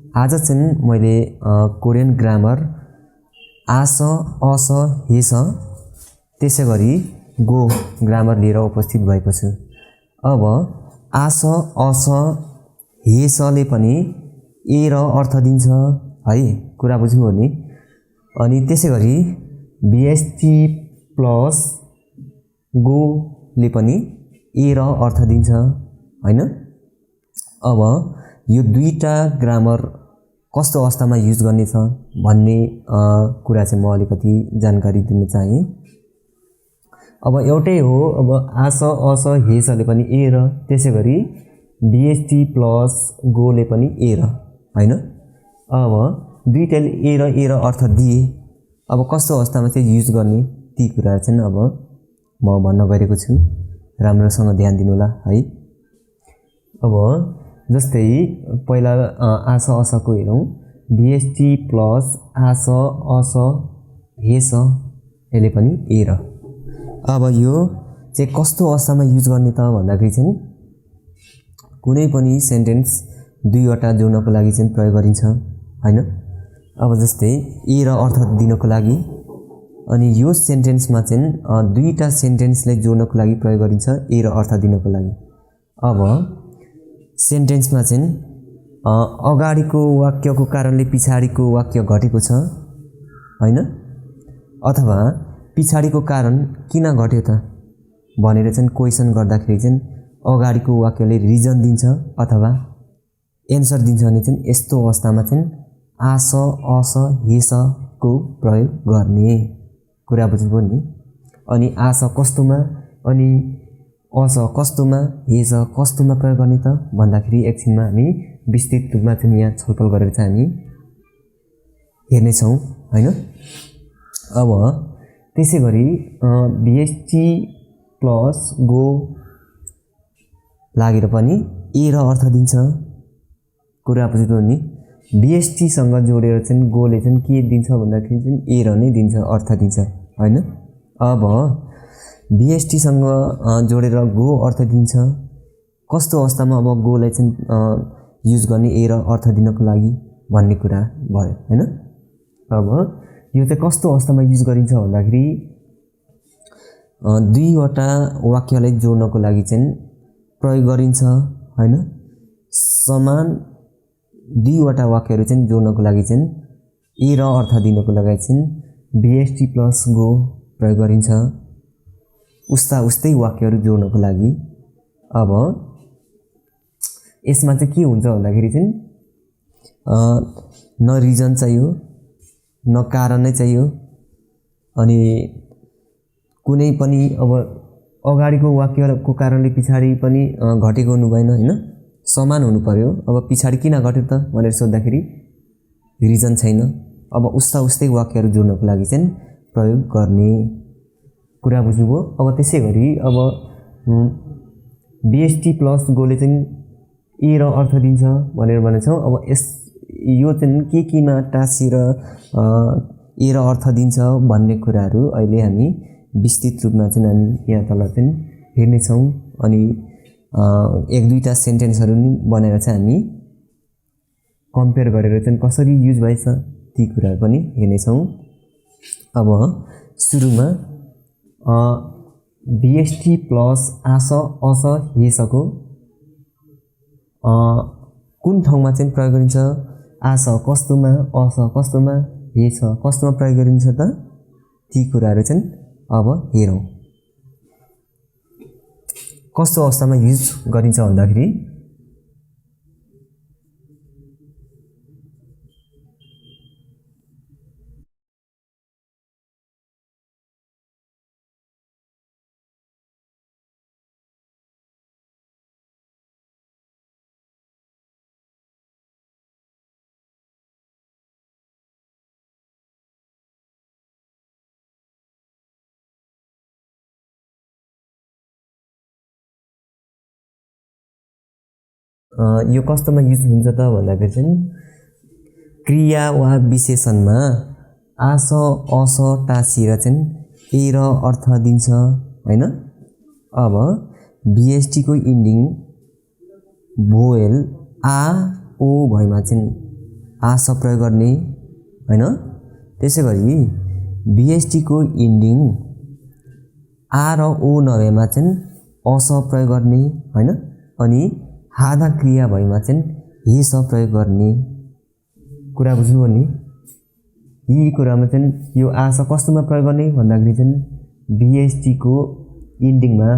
आज चाहिँ मैले कोरियन ग्रामर आस अस हेस त्यसै गरी गो ग्रामर लिएर उपस्थित भएको छु। अब आस अस हेसले पनि ए र अर्थ दिन्छ है, कुरा बुझ्नुभयो नि। अनि त्यसै गरी बिएसटी प्लस गोले पनि ए र अर्थ दिन्छ हैन। अब यो दुईटा ग्रामर कस्तो अवस्थामा युज गर्ने छ भन्ने कुरा चाहिँ म अलिकति जानकारी दिन चाहे। अब एउटै हो, अब आस अस हेसले पनि ए र त्यसै गरी बिएसटी प्लस गोले पनि ए र हैन। अब दुईटाले ए र अर्थ दिए, अब कस्तो अवस्थामा चाहिँ युज गर्ने ती कुरा चाहिँ अब म भन्न गएको छु, राम्रोसँग ध्यान दिनु होला है। अब जस्तै पहिला आस असको हेरौँ, बिएसटी प्लस आस अस हेस यसले पनि ए र। अब यो चाहिँ कस्तो अवस्थामा युज गर्ने त भन्दाखेरि चाहिँ कुनै पनि सेन्टेन्स दुईवटा जोड्नको लागि चाहिँ प्रयोग गरिन्छ हैन। अब जस्तै ए र अर्थ दिनको लागि, अनि यो सेन्टेन्समा चाहिँ दुईटा सेन्टेन्सलाई जोड्नको लागि प्रयोग गरिन्छ ए र अर्थ दिनको लागि। अब सेन्टेन्समा चाहिँ अगाडिको वाक्यको कारणले पछाडिको वाक्य घटेको छ हैन, अथवा पछाडिको कारण किन घट्यो त भनेर चाहिँ क्वेसन गर्दाखेरि चाहिँ अगाडिको वाक्यले रिजन दिन्छ अथवा एन्सर दिन्छ भने चाहिँ यस्तो अवस्थामा चाहिँ आस अस हेसको प्रयोग गर्ने, कुरा बुझ्नुभयो नि। अनि आस कस्तोमा अनि अस कस्तोमा हेस कस्तोमा प्रयोग गर्ने त भन्दाखेरि एकछिनमा हामी विस्तृत रूपमा चाहिँ यहाँ छलफल गरेर चाहिँ हामी हेर्नेछौँ हैन। अब त्यसै गरी बिएसटी प्लस गो लागेर पनि ए र अर्थ दिन्छ, कुरा बुझ्नुभयो नि। बिएसटीसँग जोडेर चाहिँ गोले चाहिँ के दिन्छ भन्दाखेरि चाहिँ ए र नै दिन्छ, अर्थ दिन्छ हैन। अब बिएसटीसँग जोडेर गो अर्थ दिन्छ, कस्तो अवस्थामा अब गोलाई चाहिँ युज गर्ने ए र अर्थ दिनको लागि भन्ने कुरा भयो हैन। अब यो चाहिँ कस्तो अवस्थामा युज गरिन्छ भन्दाखेरि दुईवटा वाक्यलाई जोड्नको लागि चाहिँ प्रयोग गरिन्छ हैन। समान दुईवटा वाक्यहरू चाहिँ जोड्नको लागि चाहिँ ए र अर्थ दिनको लागि चाहिँ बिएसटी प्लस गो प्रयोग गरिन्छ, उस्तै वाक्यहरू जोड्नको लागि। अब यसमा चाहिँ के हुन्छ भन्दाखेरि चाहिँ न रिजन चाहियो न कारण नै चाहियो, अनि कुनै पनि अब अगाडिको वाक्यको कारणले पछाडि पनि घटेको हुनु भएन हैन, समान हुनु पर्यो। अब पछाडि किन घट्यो त भनेर सोद्धाखेरि रिजन छैन, अब उस्तै वाक्यहरू जोड्नको लागि चाहिँ प्रयोग गर्ने, कुरा बुझ्नुभयो। अब त्यसै गरी अब बिएसटी प्लस गोले चाहिँ ए र अर्थ दिन्छ भनेर भनेछौँ। अब यो चाहिँ केमा टाँसिएर ए र अर्थ दिन्छ भन्ने कुराहरू अहिले हामी विस्तृत रूपमा चाहिँ हामी यहाँ तल चाहिँ हेर्नेछौँ। अनि एक दुईवटा सेन्टेन्सहरू नि बनाएर चाहिँ हामी कम्पेयर गरेर चाहिँ कसरी युज भएछ ती कुराहरू पनि हेर्नेछौँ। अब सुरुमा बिएसटी प्लस आस अस हेसको कुन ठाउँमा चाहिँ प्रयोग गरिन्छ, आस कस्तोमा अस कस्तोमा हेस कस्तोमा प्रयोग गरिन्छ त ती कुराहरू चाहिँ अब हेरौँ। कस्तो अवस्थामा युज गरिन्छ भन्दाखेरि यो कस्तोमा युज हुन्छ त भन्दाखेरि चाहिँ क्रिया वा विशेषणमा आस अस टाँसिएर चाहिँ ए र अर्थ दिन्छ हैन। अब बिएसटी को इन्डिङ भोएल आ ओ भएमा चाहिँ आस प्रयोग गर्ने हैन। त्यसै गरी VST को इन्डिङ आ र ओ नभएमा चाहिँ अस प्रयोग गर्ने हैन। अनि हादा क्रिया भएमा चाहिँ हेस प्रयोग गर्ने कुरा बुझ्नुभयो नि। यी कुरामा चाहिँ यो आस कस्तोमा प्रयोग गर्ने भन्दाखेरि चाहिँ VST को इन्डिङमा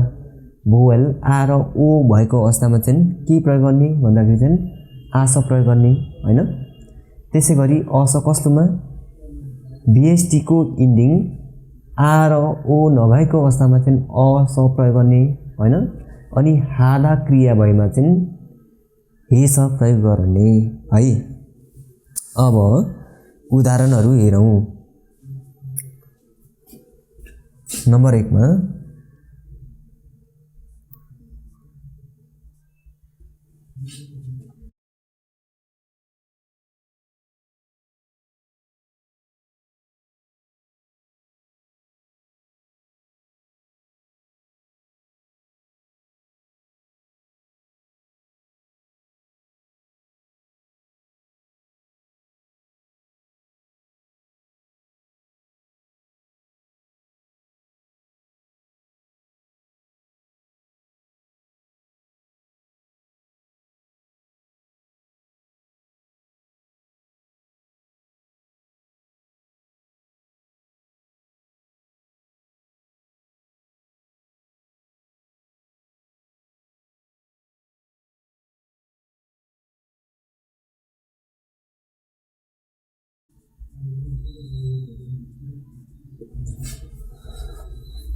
भोवेल आ र ओ भएको अवस्थामा चाहिँ के प्रयोग गर्ने भन्दाखेरि चाहिँ आस प्रयोग गर्ने हैन। त्यसै गरी अस कस्तोमा VST को इन्डिङ आ र ओ नभएको अवस्थामा चाहिँ अस प्रयोग गर्ने हैन। अनि हादा क्रिया भएमा चाहिँ हेस प्रयोग गर्ने है। अब उदाहरणहरू हेरौँ। नम्बर 1 मा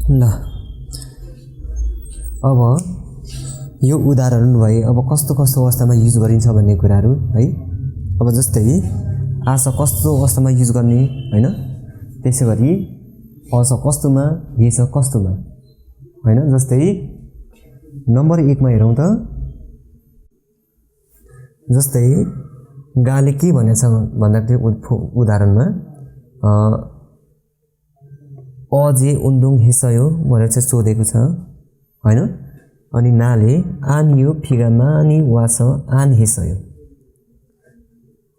ल अब यो उदाहरण भए अब कस्तो कस्तो अवस्थामा युज गरिन्छ भन्ने कुराहरू है। अब जस्तै आस कस्तो अवस्थामा युज गर्ने हैन। त्यसै गरी अस कस्तोमा हेस कस्तोमा हैन। जस्तै नम्बर 1 मा हेरौँ त। जस्तै गाले के भनेछ भन्दाखेरि उदाहरणमा अजे उन्दुङ हेसयो भनेर चाहिँ सोधेको छ हैन। अनि नाले आनियो फिगामा अनि वास आन हेसयो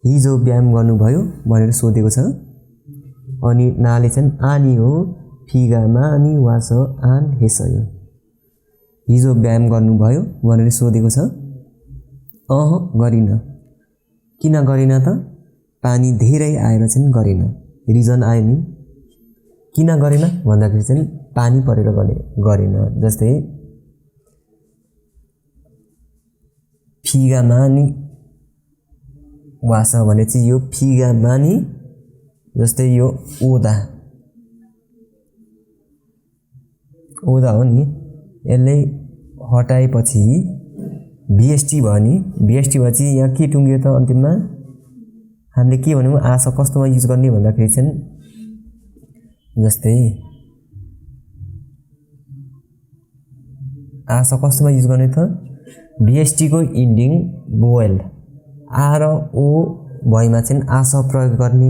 हिजो व्यायाम गर्नुभयो भनेर सोधेको छ। अनि नाले चाहिँ आनियो फिगामा अनि वास आन हेसयो हिजो व्यायाम गर्नुभयो भनेर सोधेको छ। गरिन। किन गरिन त? पानी धेरै आएर चाहिँ गरिन। रिजन आयो नि। किन गरेन भन्दाखेरि चाहिँ पानी परेर गरेन। जस्तै फिगामा नि वास भने चाहिँ यो फिगामा नि जस्तै यो ओदा हो नि। यसलाई हटाएपछि VST भयो नि। VST भएपछि यहाँ के टुङ्गियो त अन्तिममा हामीले के भन्यौँ आस कस्तोमा युज गर्ने भन्दाखेरि चाहिँ जस्तै आस कस्तोमा युज गर्ने त VST को इन्डिङ भोवेल आ र ओ भएमा चाहिँ आस प्रयोग गर्ने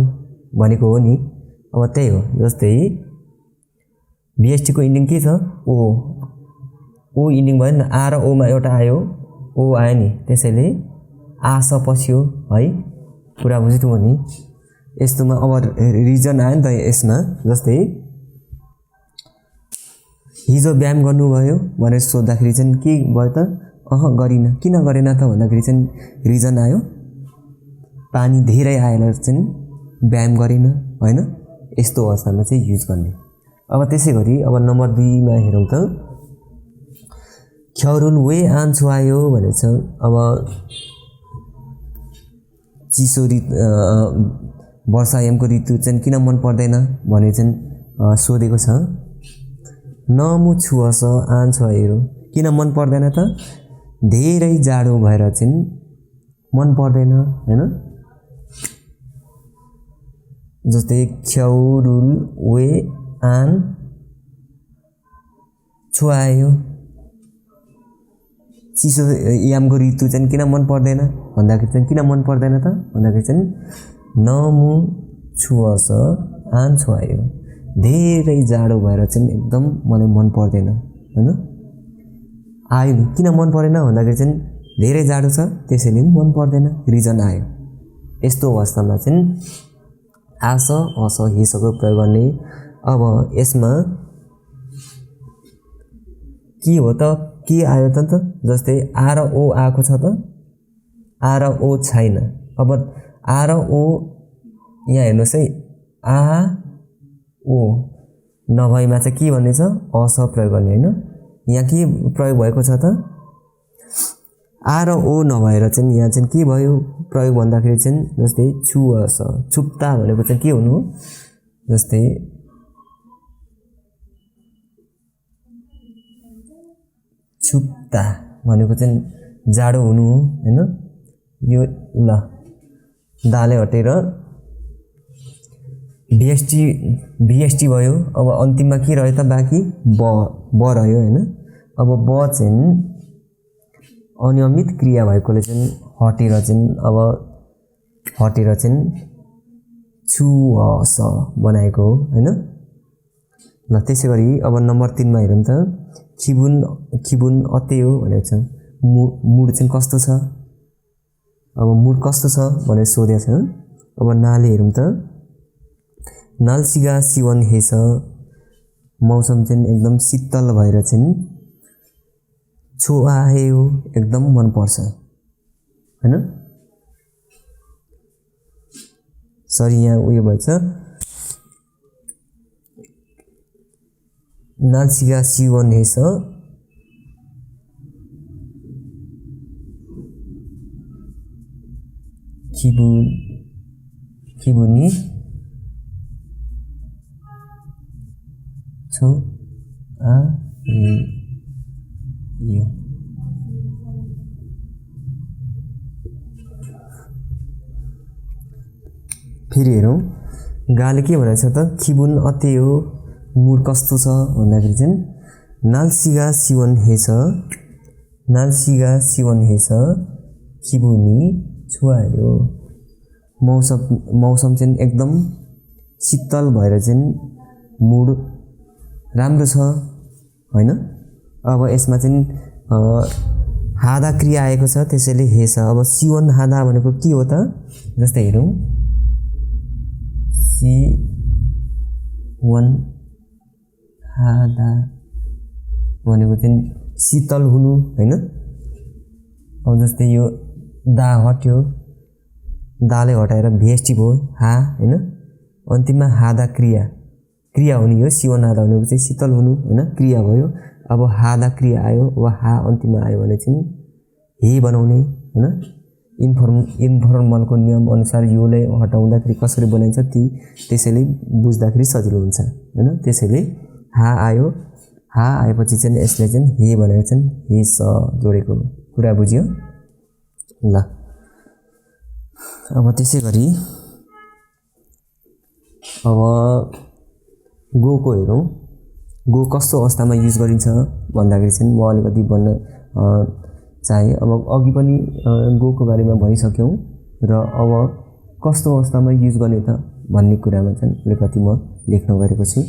भनेको हो नि। अब त्यही हो। जस्तै VST को इन्डिङ के छ ओ इन्डिङ भयो नि। आ र ओ मा एउटा आयो ओ आयो नि। त्यसैले आस पछि हो है। कुरा बुझ्नु हो नि। यस्तोमा अब रिजन आयो नि त यसमा। जस्तै हिजो व्यायाम गर्नुभयो भनेर सोद्धाखेरि चाहिँ के भयो त? गरिन। किन गरेन त भन्दाखेरि चाहिँ रिजन आयो पानी धेरै आएर चाहिँ व्यायाम गरिन हैन। यस्तो अवस्थामा चाहिँ युज गर्ने। अब त्यसै गरी अब नम्बर 2 मा हेरौँ त। ख्यारुन वे आन छुआयो भनेछ। अब चिसो वर्षायामको ऋतु चाहिँ किन मन पर्दैन भनेर चाहिँ सोधेको छ। नमु छुअस आन छुआयो किन मन पर्दैन त? धेरै जाडो भएर चाहिँ मन पर्दैन हैन। जस्तै ख्यारुल वे आन छुआयो चिसो यामको ऋतु चाहिँ किन मन पर्दैन भन्दाखेरि चाहिँ किन मन पर्दैन त भन्दाखेरि चाहिँ नमु छुअस आन छुआयो धेरै जाडो भएर चाहिँ एकदम मलाई मन पर्दैन हैन। आयो नि। किन मन परेन भन्दाखेरि चाहिँ धेरै जाडो छ त्यसैले पनि मन पर्दैन। रिजन आयो यस्तो अवस्थामा चाहिँ आस अस हेसको प्रयोग गर्ने। अब यसमा के हो त, के आयो त जस्तै आ र ओ आएको छ त, आ र ओ छैन। अब आ र ओ यहाँ हेर्नुहोस् है, आ ओ नभएमा चाहिँ के भन्ने छ, अस प्रयोग गर्ने होइन। यहाँ के प्रयोग भएको छ त, आ र ओ नभएर चाहिँ यहाँ चाहिँ के भयो प्रयोग भन्दाखेरि चाहिँ जस्तै छुअस, छुप्ता भनेको चाहिँ के हुनु, जस्तै छुप्ता भनेको चाहिँ जाडो हुनु हो हैन। यो ल दाले हटेर भिएसटी भयो। अब अन्तिममा के रह्यो त बाँकी ब रह्यो हैन। अब ब चाहिँ अनियमित क्रिया भएकोले चाहिँ हटेर चाहिँ छुअस बनाएको हो हैन। ल त्यसै गरी अब नम्बर 3 मा हेरौँ त, खिबुन अते हो भनेको छ। मुड चाहिँ कस्तो छ, अब मुड कस्तो छ भनेर सोधेको छ। अब नाले हेरौँ त, नालसिगा सिवन हेछ, मौसम चाहिँ एकदम शीतल भएर चाहिँ छोआयो एकदम मन पर्छ हैन। सरी यहाँ उयो भएछ, नालसिगा सिवन हेछ खिबुनी छो आ यो फेरि हेरौँ, गाले के भनेको छ त, खिबुन अते हो मुड कस्तो छ भन्दाखेरि चाहिँ नालसिगा सिवन हेछ खिबुनी छुआयो, मौसम चाहिँ एकदम शीतल भएर चाहिँ मुड राम्रो छ हैन। अब यसमा चाहिँ हादा क्रिया आएको छ त्यसैले हेछ। अब सिवन हादा भनेको के हो त, जस्तै हेरौँ, सिवन हादा भनेको चाहिँ शीतल हुनु हैन। अब जस्तै यो दा हट्यो, दाले हटाएर भिएसटी भयो हा हैन। अन्तिममा हादा क्रिया हुने हो। सिवन हादा भनेको चाहिँ शीतल हुनु हैन, क्रिया भयो। अब हादा क्रिया आयो, अब हा अन्तिममा आयो भने चाहिँ हे बनाउने हैन। इन्फर्मलको नियम अनुसार योले हटाउँदाखेरि कसरी बनाइन्छ त्यसैले बुझ्दाखेरि सजिलो हुन्छ हैन। त्यसैले हा आयो, हा आएपछि चाहिँ यसले चाहिँ हे भनेर चाहिँ हेस जोडेको कुरा बुझ्यो ल। अब त्यसै गरी अब गोको हेरौँ, गो कस्तो अवस्थामा युज गरिन्छ भन्दाखेरि चाहिँ म अलिकति भन्न चाहे। अब अघि पनि गोको बारेमा भनिसक्यौँ र अब कस्तो अवस्थामा युज गर्ने त भन्ने कुरामा चाहिँ अलिकति म लेख्न गएको छु।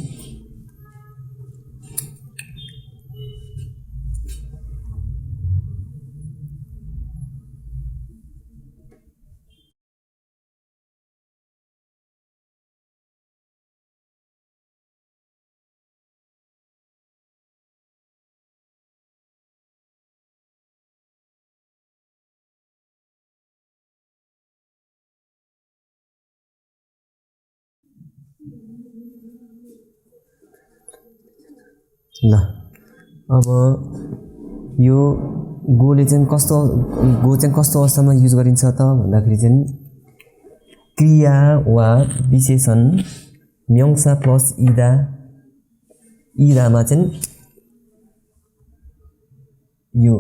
ल अब यो गो चाहिँ कस्तो अवस्थामा युज गरिन्छ त भन्दाखेरि चाहिँ क्रिया वा विशेषण म्यङ्सा प्लस इदामा चाहिँ यो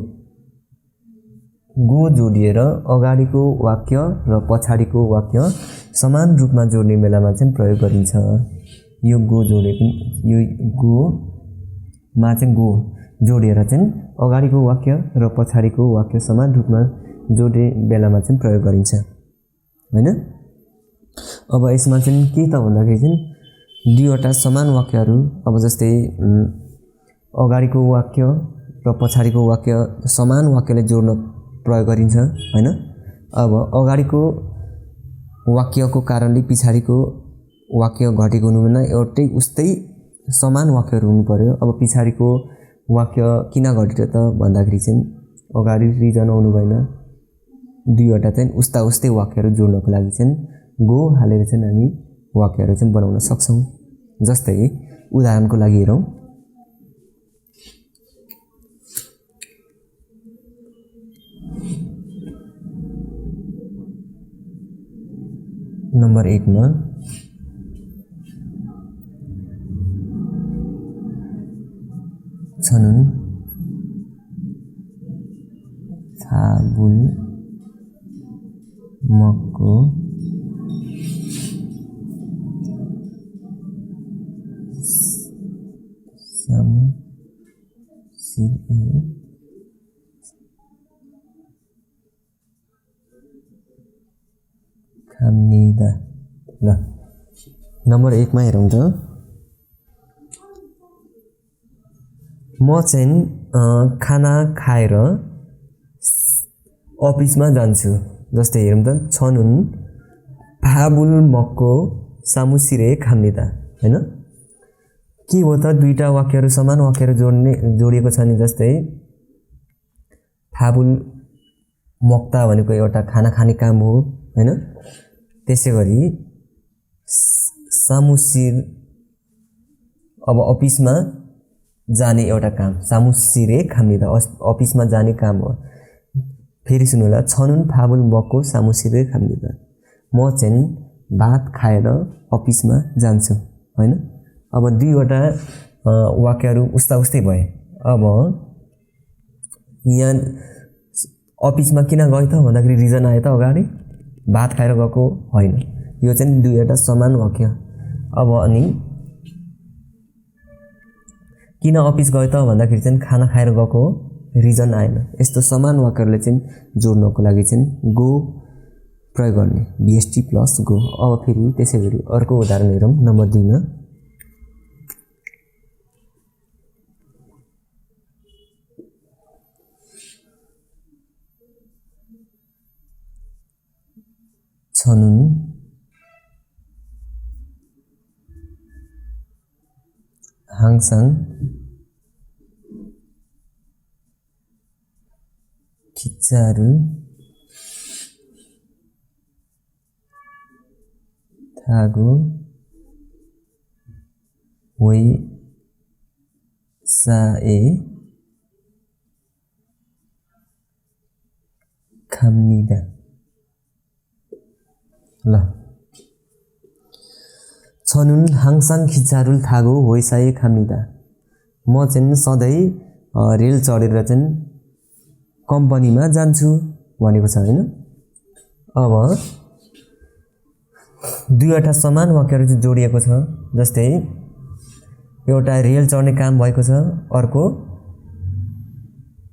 गो जोडिएर अगाडिको वाक्य र पछाडिको वाक्य समान रूपमा जोड्ने बेलामा चाहिँ प्रयोग गरिन्छ। यो गो मा चाहिँ गो जोडिएर चाहिँ अगाडिको वाक्य र पछाडिको वाक्य समान रूपमा जोड्ने बेलामा चाहिँ प्रयोग गरिन्छ हैन। अब यसमा चाहिँ के त भन्दाखेरि चाहिँ दुईवटा समान वाक्यहरू, अब जस्तै अगाडिको वाक्य र पछाडिको वाक्य समान वाक्यले जोड्न प्रयोग गरिन्छ हैन। अब अगाडिको वाक्यको कारणले पछाडिको वाक्य घटेको हुनु भएन, एउटै उस्तै समान वाक्यहरू हुनु पर्यो। अब पछाडिको वाक्य किन घटेर त भन्दाखेरि चाहिँ अगाडि रिजन आउनु भएन, दुईवटा चाहिँ उस्ता उस्तै वाक्यहरू जोड्नको लागि चाहिँ गो हालेर चाहिँ हामी वाक्यहरू चाहिँ बनाउन सक्छौँ। जस्तै उदाहरणको लागि हेरौँ, नम्बर 1 मा छनुन फाबुल मक्को सामु सिरे खाम्निदा। ल नम्बर 1 मा हेरौँ त, म चाहिँ खाना खाएर अफिसमा जान्छु। जस्तै हेरौँ त, छनुन फाबुल मक्को सामुसिरे खाम्निदा, हैन के हो त दुईटा वाक्यहरू समान वाक्यहरू जोडिएको छ नि। जस्तै फाबुल मक्ता भनेको एउटा खाना खाने काम हो, हैन। त्यसै गरी सामुसिर अब अफिसमा जाने एउटा काम, सामुसिरे खाम्निदा अफिसमा जाने काम हो। फेरि सुन्नु होला, छनुन फाबुल मक्को सामुसिरे खाम्निदा, म चाहिँ भात खाएर अफिसमा जान्छु, हैन। अब दुईवटा वाक्यहरू उस्ता उस्तै भए। अब यहाँ अफिसमा किन गयो त भन्दाखेरि रिजन आयो त अगाडि, भात खाएर गएको होइन। यो चाहिँ दुईवटा समान वाक्य। अब अनि किन अफिस गयो त भन्दाखेरि चाहिँ खाना खाएर गएको हो, रिजन आएन। यस्तो समान वाक्यहरूले चाहिँ जोड्नको लागि चाहिँ गो प्रयोग गर्ने, बीएसटी प्लस गो। अब फेरि त्यसै गरी अर्को उदाहरण हेरौँ, नम्बर 2 मा छनुन हाङसाङ खिच्चारुल थागो वै साए खाम्निदा। ल छनुन हाङसाङ खिच्चारुल थागो होइसाए खाम्निदा, म चाहिँ सधैँ रेल चढेर चाहिँ कम्पनीमा जान्छु भनेको छ, हैन। अब दुईवटा समान वाक्यहरू चाहिँ जोडिएको छ। जस्तै एउटा रेल चढ्ने काम भएको छ, अर्को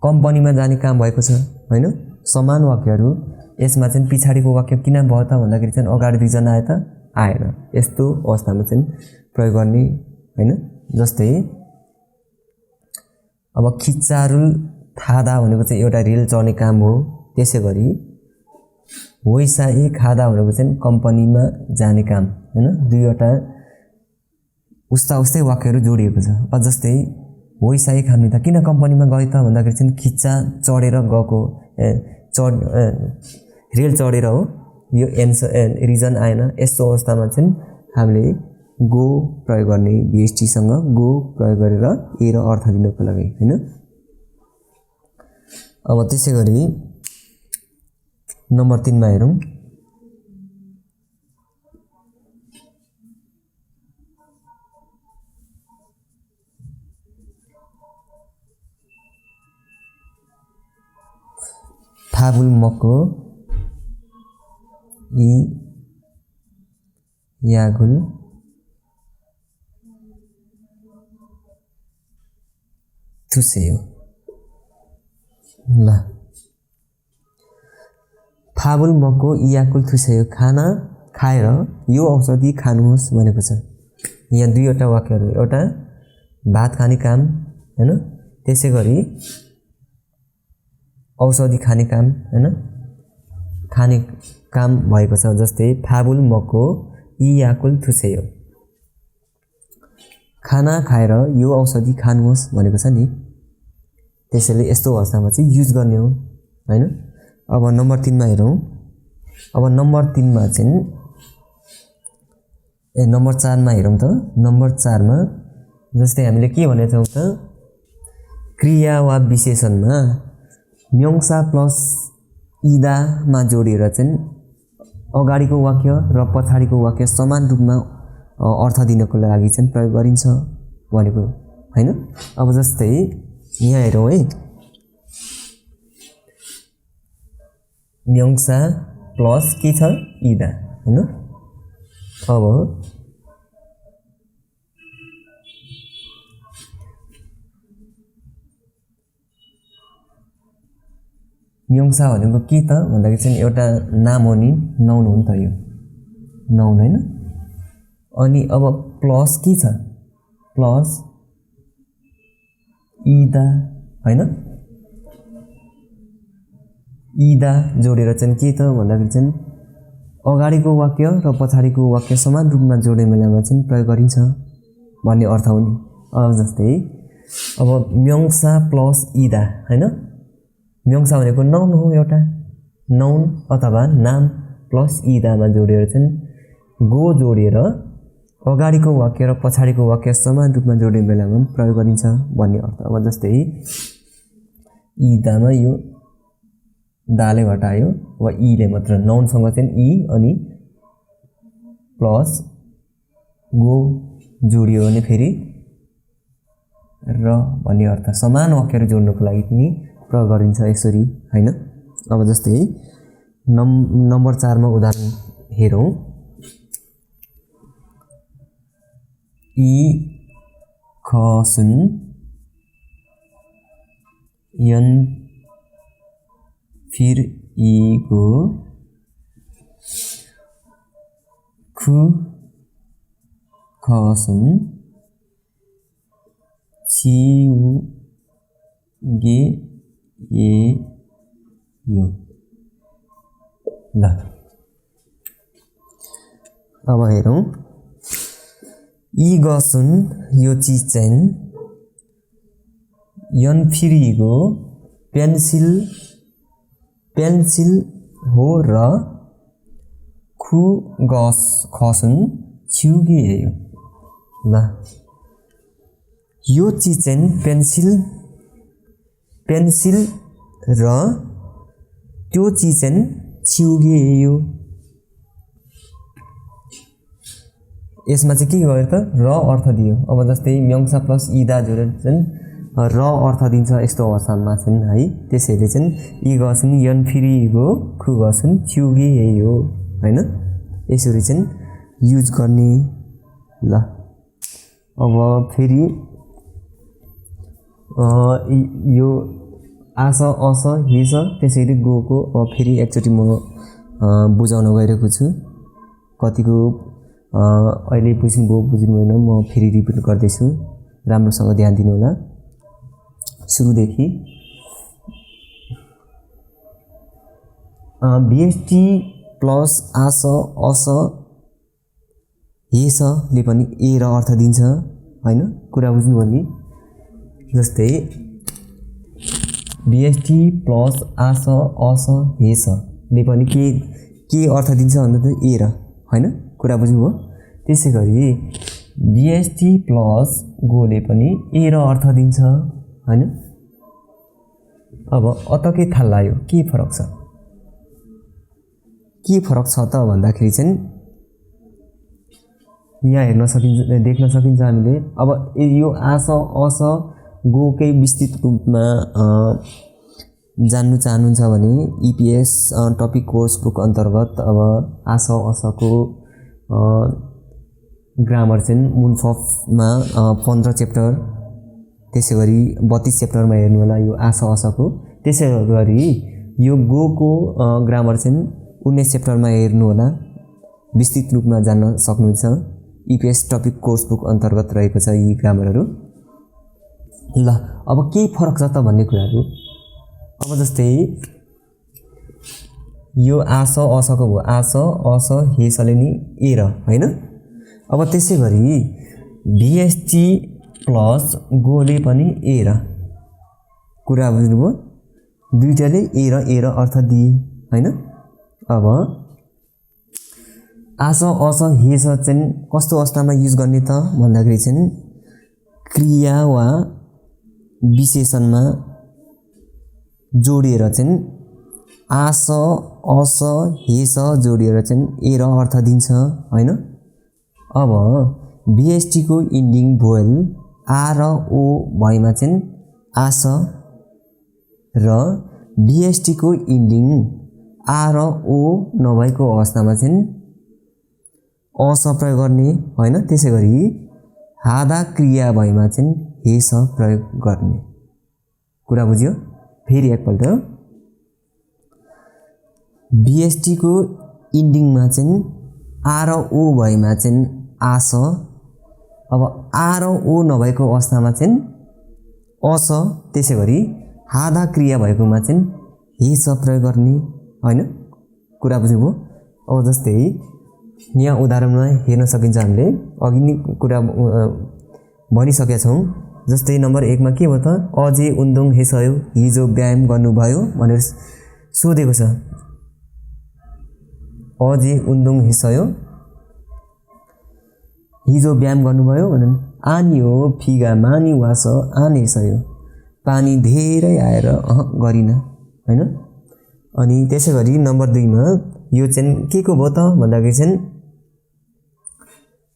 कम्पनीमा जाने काम भएको छ, हैन। समान वाक्यहरू। यसमा चाहिँ पछाडिको वाक्य किन भयो त भन्दाखेरि चाहिँ अगाडि रिजन आयो त आएन। यस्तो अवस्थामा चाहिँ प्रयोग गर्ने, हैन। जस्तै अब खिच्चारुल थादा भनेको चाहिँ एउटा रेल चढ्ने काम हो। त्यसै गरी होइसाए खादा भनेको चाहिँ कम्पनीमा जाने काम, हैन। दुईवटा उस्ता उस्तै वाक्यहरू जोडिएको छ। अब जस्तै होइसाए खाम्निदा किन कम्पनीमा गयो त भन्दाखेरि चाहिँ खिच्चा चढेर गएको, रेल चढेर हो, यो एन्सर रिजन आएन। यस्तो अवस्थामा चाहिँ हामीले गो प्रयोग गर्ने, बीएसटीसँग गो प्रयोग गरेर ए र अर्थ दिनको लागि, हैन। अब त्यसै गरी नम्बर 3 मा हेरौँ, फाबुल मक्को इ यागुल थुसेयो। ल फाबुल मक्को इयाकुल थुसेयो, खाना खाएर यो औषधि खानुहोस् भनेको छ। यहाँ दुईवटा वाक्यहरू, एउटा भात खाने काम, हैन। त्यसै गरी औषधि खाने काम, हैन। काम भएको छ। जस्तै फाबुल मको इयाकुल थुसेयो, खाना खाएर यो औषधि खानुहोस् भनेको छ नि, त्यसैले यस्तो अवस्थामा चाहिँ युज गर्ने हो हैन। अब नम्बर 3 मा हेरौँ। अब नम्बर 3 मा चाहिँ नम्बर 4 मा हेरौँ त। नम्बर 4 मा जस्तै हामीले के भनेको छौँ त, क्रिया वा विशेषणमा म्यङ्सा प्लस इदामा जोडिएर चाहिँ अगाडिको वाक्य र पछाडिको वाक्य समान रूपमा अर्थ दिनको लागि चाहिँ प्रयोग गरिन्छ भनेको हैन। अब जस्तै यहाँ हेरौँ है, म्यङ्सा प्लस के छ इदा हैन। अब म्यङ्सा भनेको के त भन्दाखेरि चाहिँ एउटा नाम हो नि, नाउन हो नि त, यो नाउन हैन। अनि अब प्लस के छ, प्लस इदा हैन। इदा जोडेर चाहिँ के त भन्दाखेरि चाहिँ अगाडिको वाक्य र पछाडिको वाक्य समान रूपमा जोड्ने बेलामा चाहिँ प्रयोग गरिन्छ भन्ने अर्थ हो नि। अब जस्तै अब म्यङ्सा प्लस इदा हैन। म्यङ्सा भनेको नाउन हो, एउटा नाउन अथवा नाम प्लस इदामा जोडेर चाहिँ गो जोडेर अगाडिको वाक्य र पछाडिको वाक्य समान रूपमा जोड्ने बेलामा प्रयोग गरिन्छ भन्ने अर्थ। अब जस्तै इदामा यो दाले घटायो वा इले मात्र, नाउनसँग चाहिँ इ अनि प्लस गो जोडियो भने फेरि र भन्ने अर्थ, समान वाक्यहरू जोड्नको लागि पनि प्रयोग गरिन्छ यसरी हैन। अब जस्तै नम्बर 4 मा उदाहरण हेरौँ। इ खसुन यन फिर इगो खु खसुन छिउ गे ए यो ल। अब हेरौँ, इ गसुन यो चिज चाहिँ यन फिरिगो पेन्सिल हो र खु गस खसुन छिउगे यो ल। यो चिज चाहिँ पेन्सिल र त्यो चिज चाहिँ छिउगे यो। यसमा चाहिँ के गर्यो त, र अर्थ दियो। अब जस्तै म्यङ्सा प्लस इदा जोडेर चाहिँ र अर्थ दिन्छ यस्तो अवस्थामा चाहिँ है। त्यसैले चाहिँ इ गसुन यन फिरिगो खु गसुन छिउगे यो हैन, यसरी चाहिँ युज गर्ने ल। अब फेरि यो आस अस हेस त्यसैले गोको अब फेरि एकचोटि म बुझाउन गइरहेको छु। कतिको अहिले बुझ्नुभयो बुझ्नु भएन, म फेरि रिपिट गर्दैछु, राम्रोसँग ध्यान दिनु होला सुरुदेखि। बिएसटी प्लस आस अस हेसले पनि ए र अर्थ दिन्छ हैन, कुरा बुझ्नुभयो नि। जस्तै बिएसटी प्लस आस अस हेसले पनि के अर्थ दिन्छ भन्दा त ए र हैन, कुरा बुझ्नुभयो। त्यसै गरी बिएसटी प्लस गोले पनि ए र अर्थ दिन्छ हैन। अब अतकै थाहा लाग्यो के फरक छ, के फरक छ त भन्दाखेरि चाहिँ यहाँ हेर्न सकिन्छ, देख्न सकिन्छ हामीले। अब यो आस अस गोकै विस्तृत रूपमा जान्नु चाहनुहुन्छ भने इपिएस टपिक कोर्स बुक अन्तर्गत अब आस असको ग्रामर चाहिँ मुनफमा 15 च्याप्टर, त्यसै गरी 32 च्याप्टरमा हेर्नु होला यो आस असको। त्यसै गरी यो गोको ग्रामर चाहिँ 19 च्याप्टरमा हेर्नु होला, विस्तृत रूपमा जान्न सक्नुहुन्छ। इपिएस टपिक कोर्स बुक अन्तर्गत रहेको छ यी ग्रामरहरू ल। अब के फरक छ त भन्ने कुराहरू। अब जस्तै यो आस असको भयो आस अस हेसले नि एर हैन। अब त्यसै गरी भिएसटी प्लस गोले पनि एर कुरा बुझ्नुभयो। दुईटाले एर अर्थ दिए हैन। अब आस अस हेस चाहिँ कस्तो अवस्थामा युज गर्ने त भन्दाखेरि चाहिँ क्रिया वा विशेषणमा जोडिएर चाहिँ आस अस हेस जोडिएर चाहिँ एर अर्थ दिन्छ हैन। अब भिएसटी को इन्डिङ भोयल आ र ओ भएमा चाहिँ आस र भिएसटी को इन्डिङ आ र ओ नभएको अवस्थामा चाहिँ अस प्रयोग गर्ने हैन। त्यसै गरी हादा क्रिया भएमा चाहिँ हेस प्रयोग गर्ने कुरा बुझ्यो। फेरि एकपल्ट भिएसटी को इन्डिङमा चाहिँ आ र ओ भएमा चाहिँ आस। अब आ र ओ नभएको अवस्थामा चाहिँ अस। त्यसै गरी हादा क्रिया भएकोमा चाहिँ हेस प्रयोग गर्ने हैन। कुरा बुझ्नुभयो। अब जस्तै यहाँ उदाहरणमा हेर्न सकिन्छ हामीले अघि नै कुरा भनिसकेका छौँ। जस्तै नम्बर 1 मा के भयो त अझै उन्दुङ हेसयो हिजो व्यायाम गर्नुभयो भनेर सोधेको छ। अझै उन्दुङ हेसयो हिजो व्यायाम गर्नुभयो भने आनी हो फिगा मानी वास आने हेसयो पानी धेरै आएर गरिन हैन। अनि त्यसै गरी नम्बर 2 मा यो चाहिँ के को भयो त भन्दाखेरि चाहिँ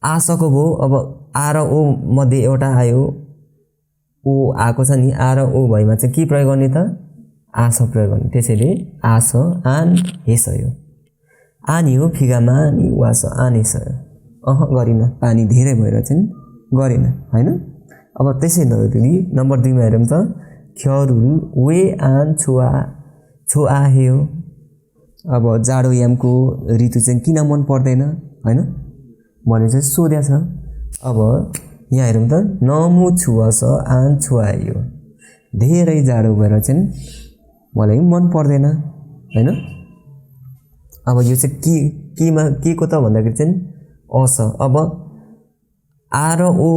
आसको भयो। अब आ र ओ मध्ये एउटा आयो ओ आको छ नि आ र ओ भएमा चाहिँ के प्रयोग गर्ने त आस प्रयोग गर्ने। त्यसैले आस आन हेसयो आनी हो फिगामा नि वास आन हेसयो गरिन पानी धेरै भएर चाहिँ गरिन हैन। अब त्यसै नगरी नम्बर 2 मा हेरौँ त ख्यरु वे आन छोआ हेयो। अब जाडो यामको ऋतु चाहिँ किन मन पर्दैन हैन भने चाहिँ सोध्या छ। अब यहाँ हेरौँ त नमु छुवास आन छुवायो धेरै जाडो भएर चाहिँ मलाई मन पर्दैन हैन। अब यो चाहिँ के को त भन्दाखेरि चाहिँ अस। अब आ र ओ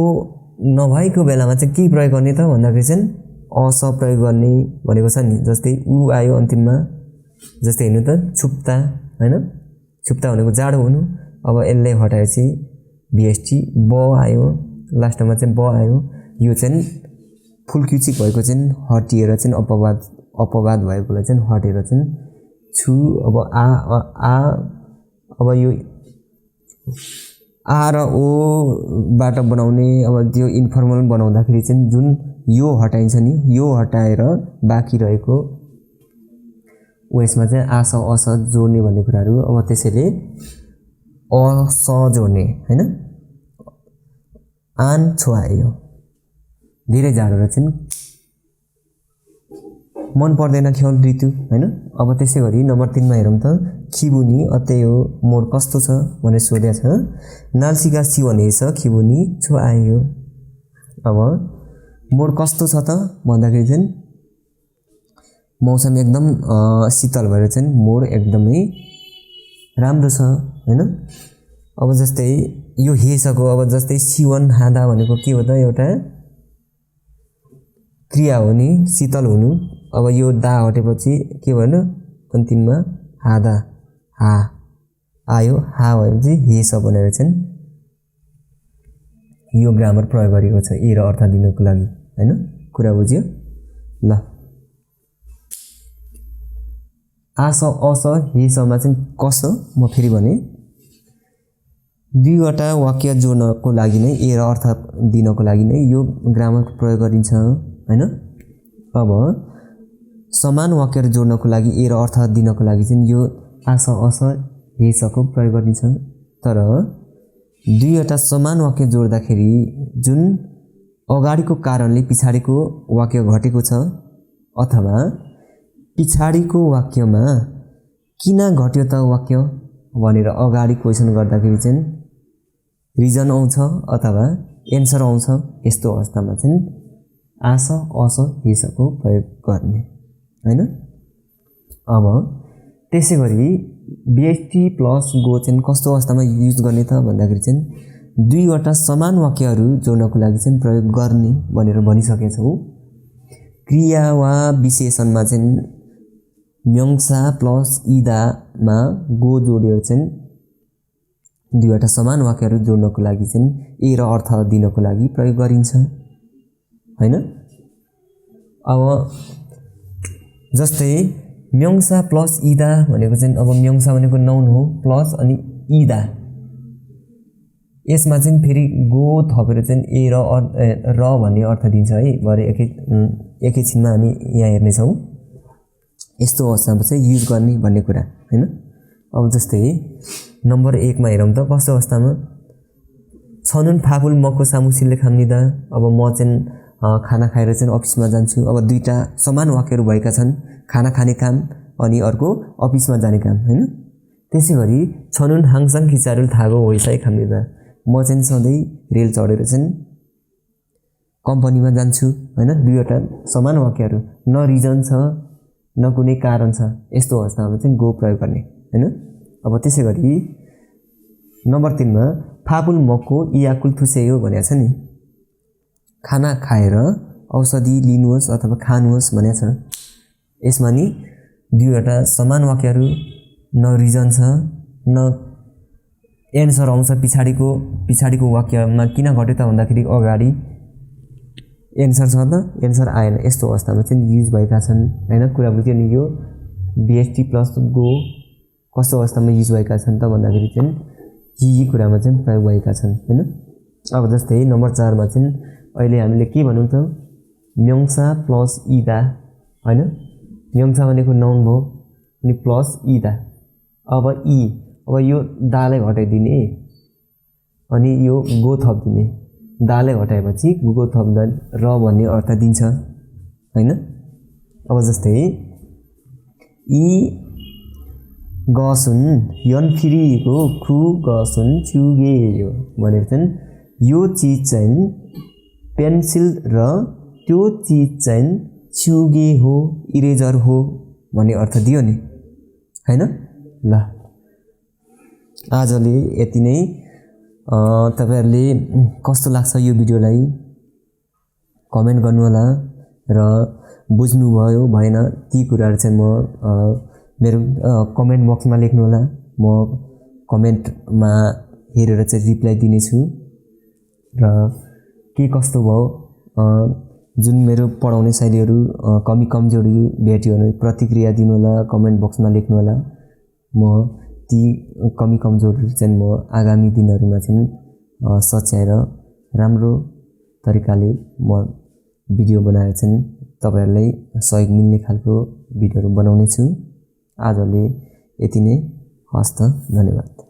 नभएको बेलामा चाहिँ के प्रयोग गर्ने त भन्दाखेरि चाहिँ अस प्रयोग गर्ने भनेको छ नि। जस्तै उ आयो अन्तिममा जस्तै हेर्नु त छुप्ता हैन। छुप्ता भनेको जाडो हुनु। अब यसलाई हटाएपछि भिएसटी ब आयो लास्टमा चाहिँ ब आयो। यो चाहिँ फुलकिचिक भएको चाहिँ हटिएर चाहिँ अपवाद भएकोलाई चाहिँ हटेर चाहिँ छु। अब आ अब यो आ र ओ बाट बनाउने अब त्यो इन्फर्मल बनाउँदाखेरि चाहिँ जुन यो हटाइन्छ नि यो हटाएर बाँकी रहेको उयसमा चाहिँ आस अस जोड्ने भन्ने कुराहरू। अब त्यसैले अस जोड्ने हैन। आन छोआयो धेरै जाडो र चाहिँ मन पर्दैन ख्याल ऋतु हैन। अब त्यसै गरी नम्बर 3 मा हेरौँ त खिबुनी अत्ययो मोड कस्तो छ भनेर सोध्या छ। नाल्सिका सिवने छ खिबुनी छोआयो। अब मोड कस्तो छ त भन्दाखेरि चाहिँ मौसम एकदम शीतल भएर चाहिँ मोड एकदमै राम्रो छ हैन। अब जस्तै यो हेसको अब जस्तै सिवन हादा भनेको के हो त एउटा क्रिया हो नि शीतल हुनु। अब यो दा हटेपछि के भयो अन्तिममा हादा हा आयो हा भएपछि हेस भनेर चाहिँ यो ग्रामर प्रयोग गरेको छ एर अर्थ दिनको लागि हैन। कुरा बुझ्यो ल। आस अस हेसमा चाहिँ कस म फेरि भने दुईवटा वाक्य जोड्नको लागि नै एर अर्थ दिनको लागि नै यो ग्रामर प्रयोग गरिन्छ हैन। अब समान वाक्य जोड्नको लागि एर अर्थ दिनको लागि चाहिँ यो आस अस हेसको प्रयोग गरिन्छ। तर दुईवटा समान वाक्य जोड्दाखेरि जुन अगाडिको कारणले पछाडिको वाक्य घटेको छ अथवा पछाडिको वाक्यमा किन घट्यो त वाक्य भनेर अगाडि क्वेसन गर्दाखेरि चाहिँ रिजन आउँछ अथवा एन्सर आउँछ। यस्तो अवस्थामा चाहिँ आस अस हेसको प्रयोग गर्ने हैन। अब त्यसै गरी BST प्लस गो चाहिँ कस्तो अवस्थामा युज गर्ने त भन्दाखेरि चाहिँ दुईवटा समान वाक्यहरू जोड्नको लागि चाहिँ प्रयोग गर्ने भनेर भनिसकेका छौँ। क्रिया वा विशेषणमा चाहिँ म्यङ्सा प्लस इदामा गो जोडेर चाहिँ दुईवटा समान वाक्यहरू जोड्नको लागि चाहिँ ए र अर्थ दिनको लागि प्रयोग गरिन्छ हैन। अब जस्तै म्यङ्सा प्लस इदा भनेको चाहिँ अब म्यङ्सा भनेको नाउन हो प्लस अनि इदा यसमा चाहिँ फेरि गो थपेर चाहिँ ए र भन्ने अर्थ दिन्छ है। भरे एकैछिनमा हामी यहाँ हेर्नेछौँ यस्तो अवस्थामा चाहिँ युज गर्ने भन्ने कुरा हैन। अब जस्तै नम्बर 1 मा हेरौँ त कस्तो अवस्थामा छनुन फाफुल मको सामुसिले खाम्निदा। अब म चाहिँ खाना खाएर चाहिँ अफिसमा जान्छु। अब दुईटा समान वाक्यहरू भएका छन्, खाना खाने काम अनि अर्को अफिसमा जाने काम हैन। त्यसै गरी छनुन हाङसाङ खिचारुल थागो होइसाइ खाम्निदा, म चाहिँ सधैँ रेल चढेर चाहिँ कम्पनीमा जान्छु हैन। दुईवटा समान वाक्यहरू, न रिजन छ न कुनै कारण छ, यस्तो अवस्थामा चाहिँ गो प्रयोग गर्ने हैन। अब त्यसै गरी नम्बर 3 मा फापुल मको इयाकुल थुसेयो भनेको छ नि। खाना खाएर औषधि लिनुहोस् अथवा खानुहोस् भनेको छ। यसमा नि दुईवटा समान वाक्यहरू, न रिजन छ न एन्सर आउँछ। पछाडिको वाक्यमा किन घट्यो त भन्दाखेरि अगाडि एन्सर छ त एन्सर आएन, यस्तो अवस्थामा चाहिँ युज भएका छन् हैन। कुरा बुझ्यो नि। यो BST प्लस गो कस्तो अवस्थामा युज भएका छन् त भन्दाखेरि चाहिँ यी कुरामा चाहिँ प्रयोग भएका छन् हैन। अब जस्तै नम्बर 4 मा चाहिँ अहिले हामीले के भनौँ त म्यङ्सा प्लस इदा हैन। म्यङ्सा भनेको नाउन भयो अनि प्लस इदा। अब यो दालाई घटाइदिने अनि यो गो थपिदिने। दालाई घटाएपछि गो थप्दा र भन्ने अर्थ दिन्छ हैन। अब जस्तै इ गसुन यन फिरीको खु गसुन चुगे यो भनेर चाहिँ यो चिज चाहिँ पेन्सिल र त्यो चिज चाहिँ चुगे हो इरेजर हो भन्ने अर्थ दियो नि हैन। ल आजले यति नै। तपाईहरुले कस्तो लाग्छ यो भिडियोलाई कमेन्ट गर्नु होला र बुझ्नु भयो भएन ती कुराहरु चाहिँ म मेरो कमेन्ट बक्समा लेख्नु होला। म कमेन्टमा हेरेर चाहिँ रिप्लाई दिनेछु र के कस्तो भयो जुन मेरो पढाउने शैलीहरु कमी कमजोरी भेट्यो भने प्रतिक्रिया दिनु होला, कमेन्ट बक्समा लेख्नु होला। म ती कमी कमजोरी चाहिँ म आगामी दिनहरुमा चाहिँ सच्याएर राम्रो तरिकाले म भिडियो बनाएर चाहिँ तपाईहरुलाई सहयोग मिल्ने खालको भिडियोहरु बनाउने छु। आजले यति नै। हस्त धन्यवाद।